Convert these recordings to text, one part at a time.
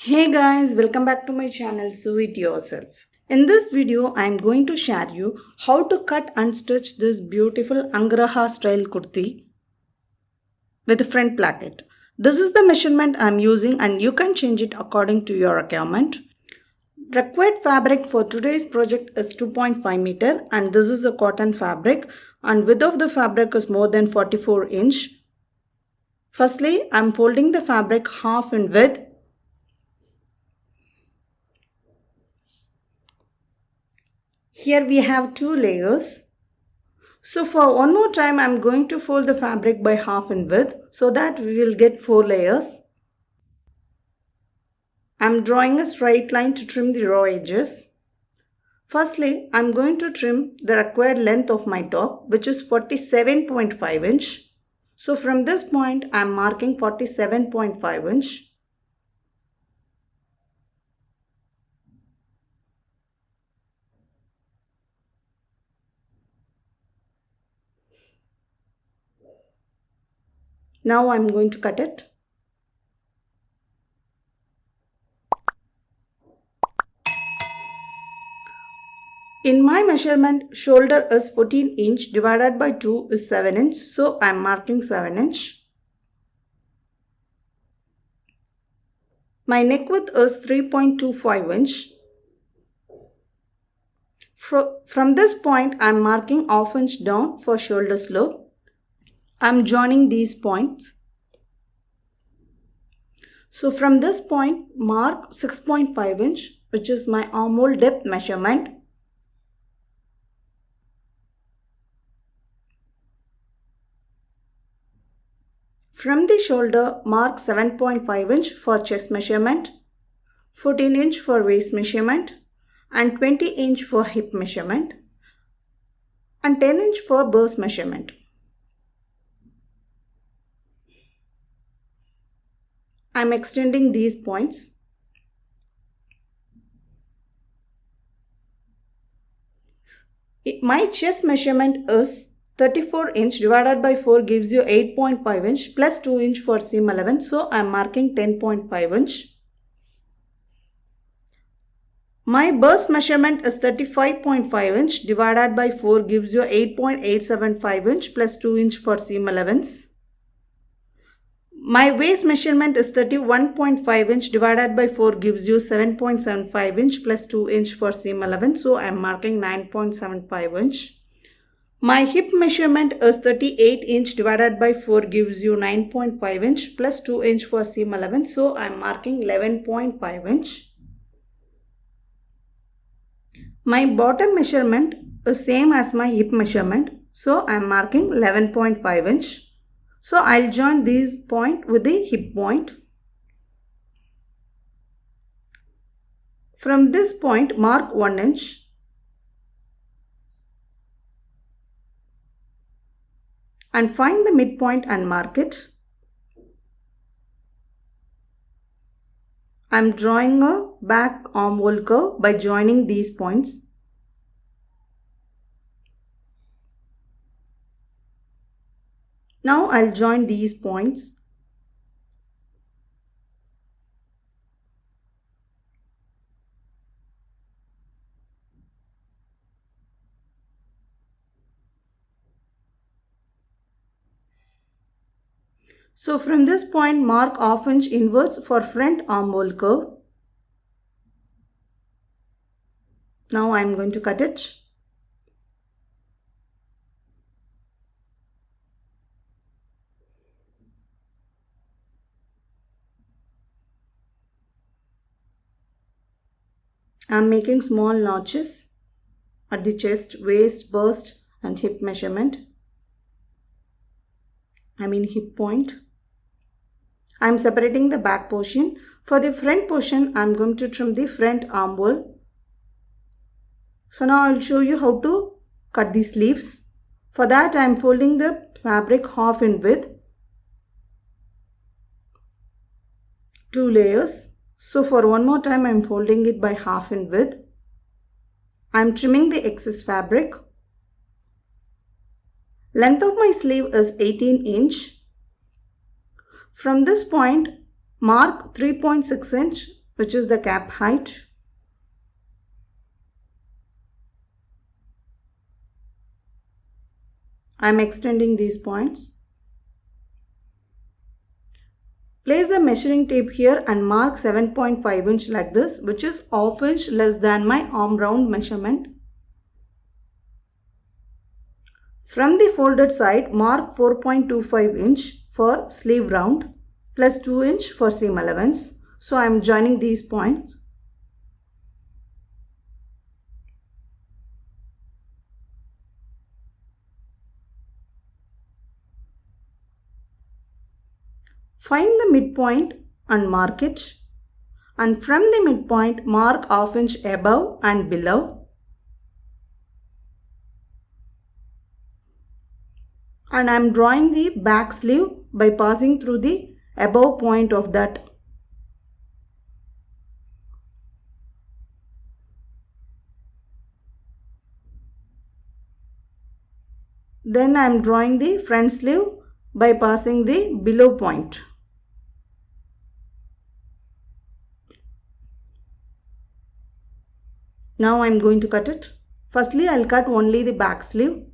Hey guys, welcome back to my channel Sew It Yourself. In this video, I am going to share you how to cut and stitch this beautiful Angraha style kurti with a front placket. This is the measurement I am using and you can change it according to your requirement. Required fabric for today's project is 2.5 meter and this is a cotton fabric and width of the fabric is more than 44 inch. Firstly, I am folding the fabric half in width. Here we have two layers. So for one more time, I am going to fold the fabric by half in width so that we will get 4 layers. I am drawing a straight line to trim the raw edges. Firstly, I am going to trim the required length of my top, which is 47.5 inch. So from this point, I am marking 47.5 inch. Now I am going to cut it. In my measurement, shoulder is 14 inch divided by 2 is 7 inch. So I am marking 7 inch. My neck width is 3.25 inch. From this point, I am marking half inch down for shoulder slope. I am joining these points. So from this point, mark 6.5 inch, which is my armhole depth measurement. From the shoulder, mark 7.5 inch for chest measurement, 14 inch for waist measurement, and 20 inch for hip measurement, and 10 inch for bust measurement. I am extending these points. My chest measurement is 34 inch divided by 4 gives you 8.5 inch plus 2 inch for seam allowance. So I am marking 10.5 inch. My bust measurement is 35.5 inch divided by 4 gives you 8.875 inch plus 2 inch for seam allowance. My waist measurement is 31.5 inch divided by 4 gives you 7.75 inch plus 2 inch for seam allowance. So I am marking 9.75 inch. My hip measurement is 38 inch divided by 4 gives you 9.5 inch plus 2 inch for seam allowance. So I am marking 11.5 inch. My bottom measurement is same as my hip measurement. So I am marking 11.5 inch. So I'll join these point with the hip point. From this point, mark 1 inch. And find the midpoint and mark it. I'm drawing a back armhole curve by joining these points. Now I'll join these points. So from this point, mark half inch inwards for front armhole curve. Now I am going to cut it. I am making small notches at the chest, waist, bust and hip measurement. Hip point. I am separating the back portion. For the front portion, I am going to trim the front armhole. So now I will show you how to cut the sleeves. For that, I am folding the fabric half in width. 2 layers. So for one more time, I am folding it by half in width. I am trimming the excess fabric. Length of my sleeve is 18 inch. From this point, mark 3.6 inch which is the cap height. I am extending these points. Place the measuring tape here and mark 7.5 inch like this, which is half inch less than my arm round measurement. From the folded side, mark 4.25 inch for sleeve round plus 2 inch for seam allowance. So I am joining these points. Find the midpoint and mark it. And from the midpoint, mark half inch above and below. And I am drawing the back sleeve by passing through the above point of that. Then I am drawing the front sleeve by passing the below point. Now I am going to cut it. Firstly, I will cut only the back sleeve.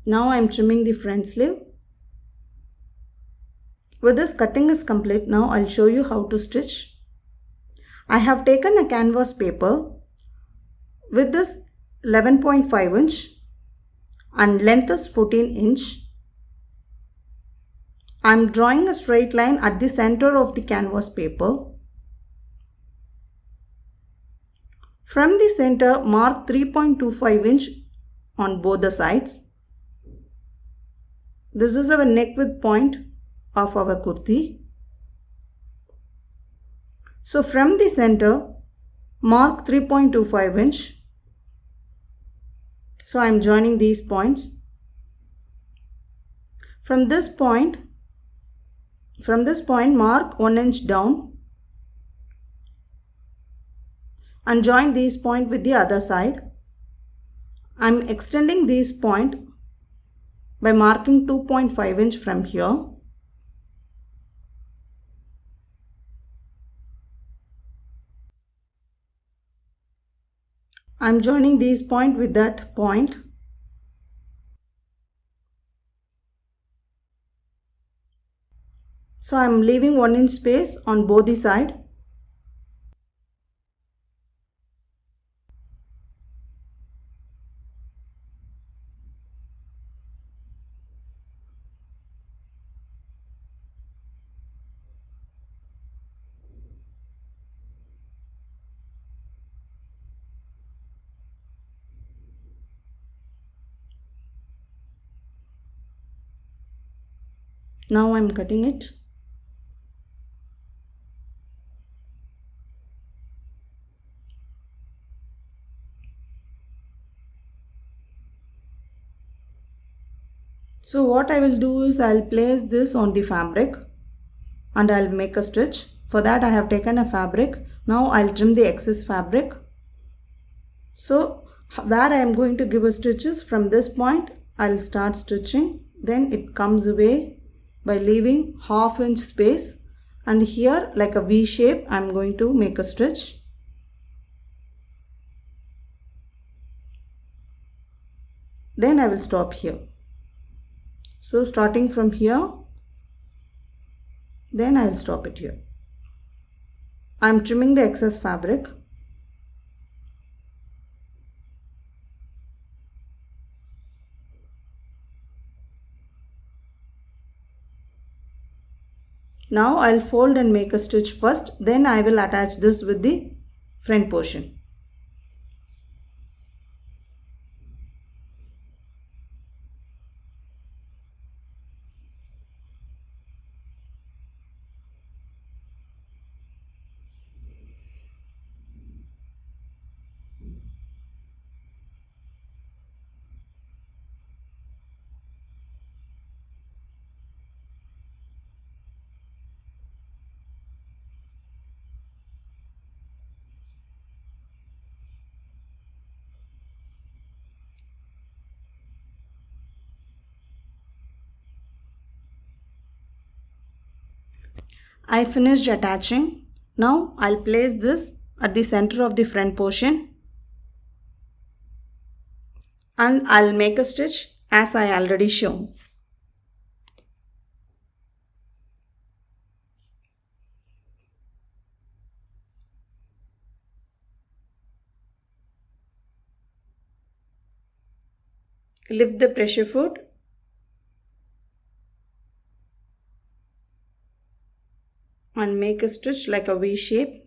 Now I am trimming the front sleeve. With this cutting is complete, now I will show you how to stitch. I have taken a canvas paper with this 11.5 inch and length is 14 inch. I am drawing a straight line at the center of the canvas paper. From the center, mark 3.25 inch on both the sides. This is our neck width point of our kurti. So from the center, mark 3.25 inch. So I am joining these points. From this point, mark 1 inch down and join these points with the other side. I am extending this point by marking 2.5 inch from here. I am joining these point with that point. So I am leaving 1 inch space on both the sides. Now I am cutting it. So what I will do is I will place this on the fabric and I will make a stitch. For that I have taken a fabric. Now I will trim the excess fabric. So where I am going to give a stitches, from this point I will start stitching. Then it comes away by leaving half inch space, and here like a V shape I am going to make a stitch. Then I will stop here. So starting from here, then I will stop it here. I am trimming the excess fabric. Now I will fold and make a stitch first, then I will attach this with the front portion. I finished attaching. Now I'll place this at the center of the front portion and I'll make a stitch as I already shown. Lift the pressure foot and make a stitch like a V shape.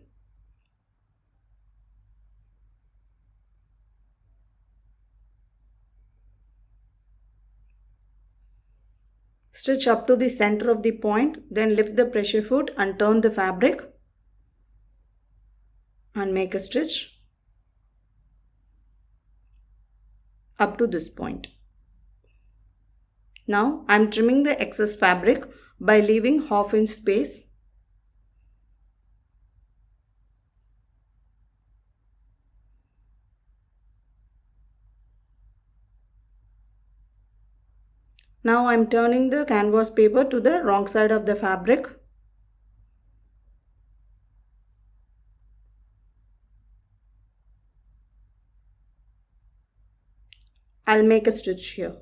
Stitch up to the center of the point, then lift the pressure foot and turn the fabric and make a stitch up to this point. Now I am trimming the excess fabric by leaving ½ inch space. Now I am turning the canvas paper to the wrong side of the fabric. I'll make a stitch here.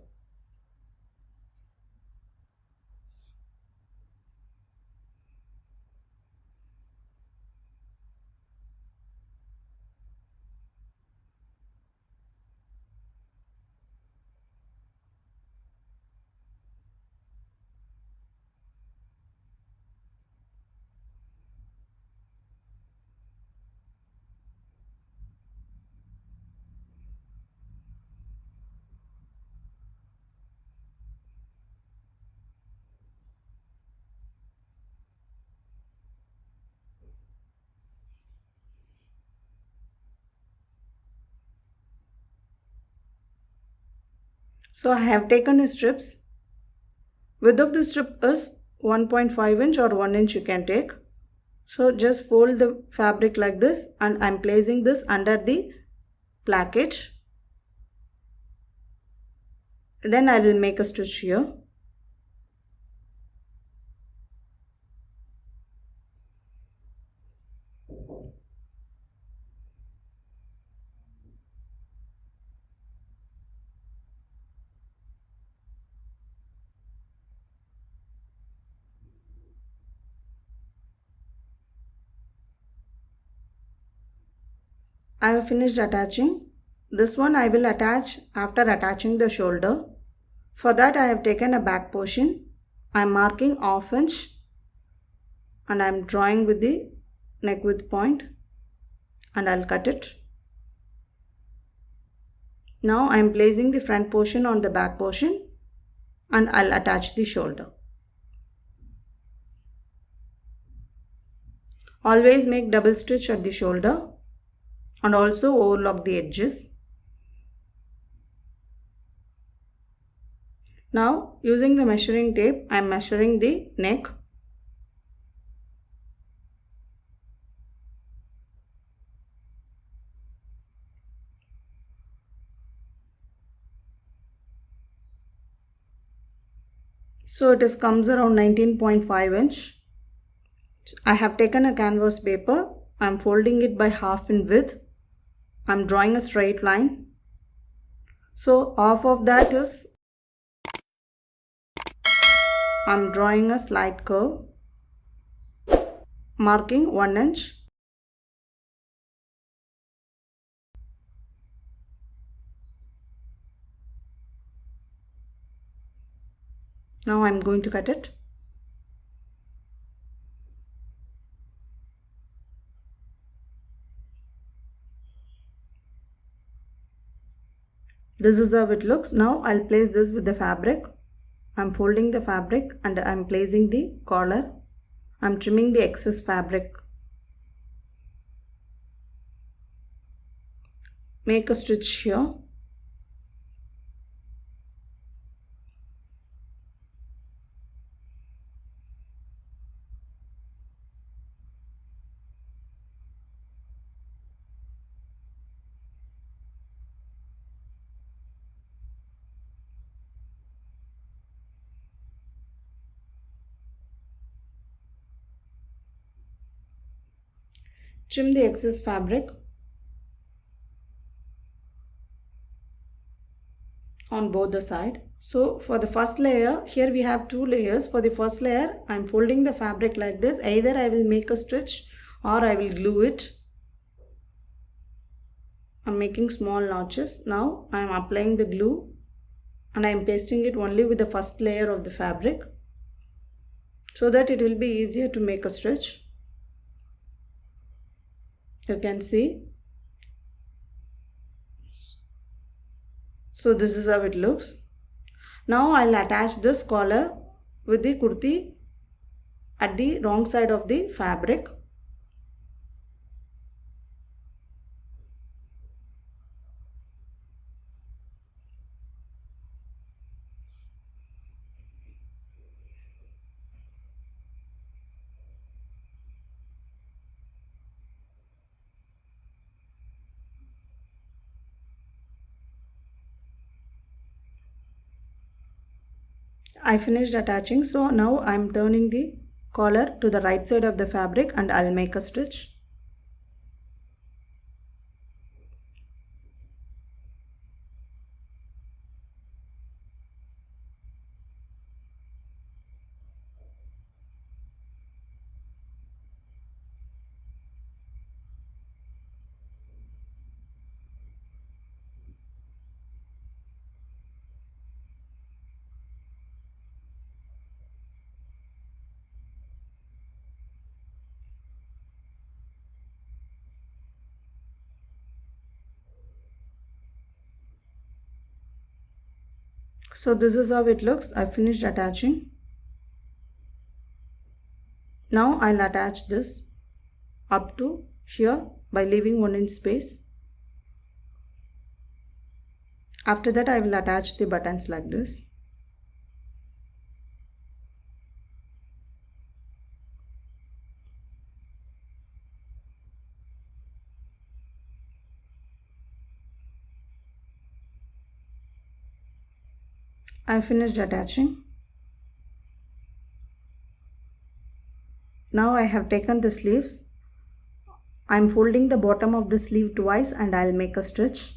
So I have taken strips. Width of the strip is 1.5 inch or 1 inch you can take. So just fold the fabric like this and I am placing this under the plackage. Then I will make a stitch here. I have finished attaching. This one I will attach after attaching the shoulder. For that I have taken a back portion. I am marking ½ inch and I am drawing with the neck width point and I'll cut it. Now I am placing the front portion on the back portion and I'll attach the shoulder. Always make double stitch at the shoulder and also overlock the edges. Now using the measuring tape, I am measuring the neck. So it comes around 19.5 inch. I have taken a canvas paper. I am folding it by half in width. I am drawing a straight line. So half of that is I am drawing a slight curve, marking 1 inch. Now I am going to cut it. This is how it looks. Now I'll place this with the fabric. I'm folding the fabric and I'm placing the collar. I'm trimming the excess fabric. Make a stitch here. Trim the excess fabric on both the side. So for the first layer, here we have two layers. For the first layer, I am folding the fabric like this. Either I will make a stitch or I will glue it. I am making small notches. Now I am applying the glue and I am pasting it only with the first layer of the fabric so that it will be easier to make a stitch. You can see. So this is how it looks. Now I'll attach this collar with the kurti at the wrong side of the fabric. I finished attaching, so now I am turning the collar to the right side of the fabric and I'll make a stitch. So this is how it looks. I finished attaching. Now I'll attach this up to here by leaving 1 inch space. After that I will attach the buttons like this. I finished attaching. Now I have taken the sleeves. I am folding the bottom of the sleeve twice and I'll make a stitch.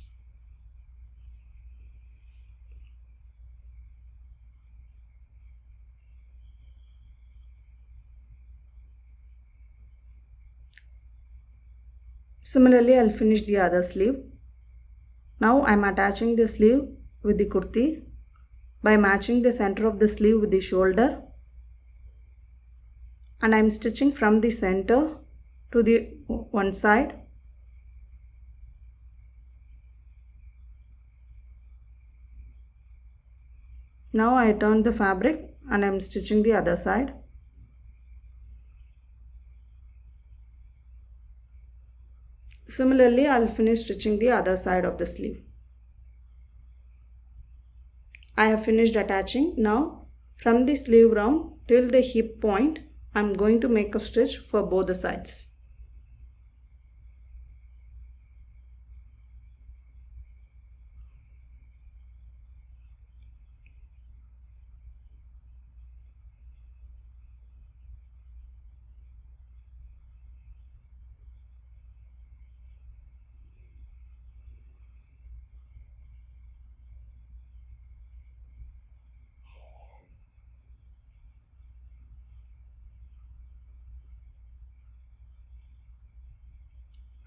Similarly, I'll finish the other sleeve. Now I am attaching the sleeve with the kurti by matching the center of the sleeve with the shoulder, and I am stitching from the center to the one side. Now I turn the fabric and I am stitching the other side. Similarly, I'll finish stitching the other side of the sleeve. I have finished attaching. Now from the sleeve round till the hip point, I'm going to make a stitch for both the sides.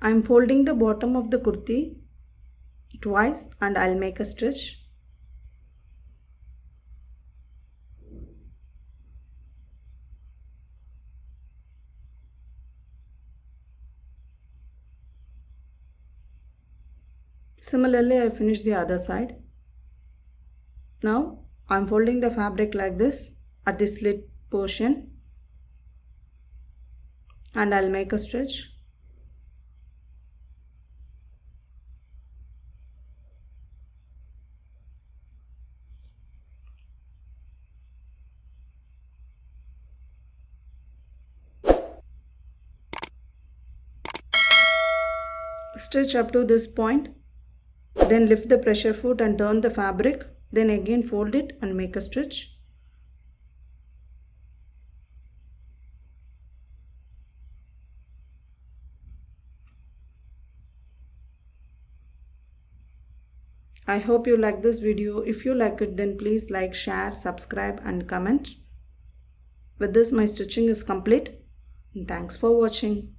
I am folding the bottom of the kurti twice and I'll make a stitch. Similarly, I finish the other side. Now I am folding the fabric like this at the slit portion and I'll make a stitch. Stitch up to this point, then lift the pressure foot and turn the fabric, then again fold it and make a stitch. I hope you like this video. If you like it, then please like, share, subscribe and comment. With this, my stitching is complete. And thanks for watching.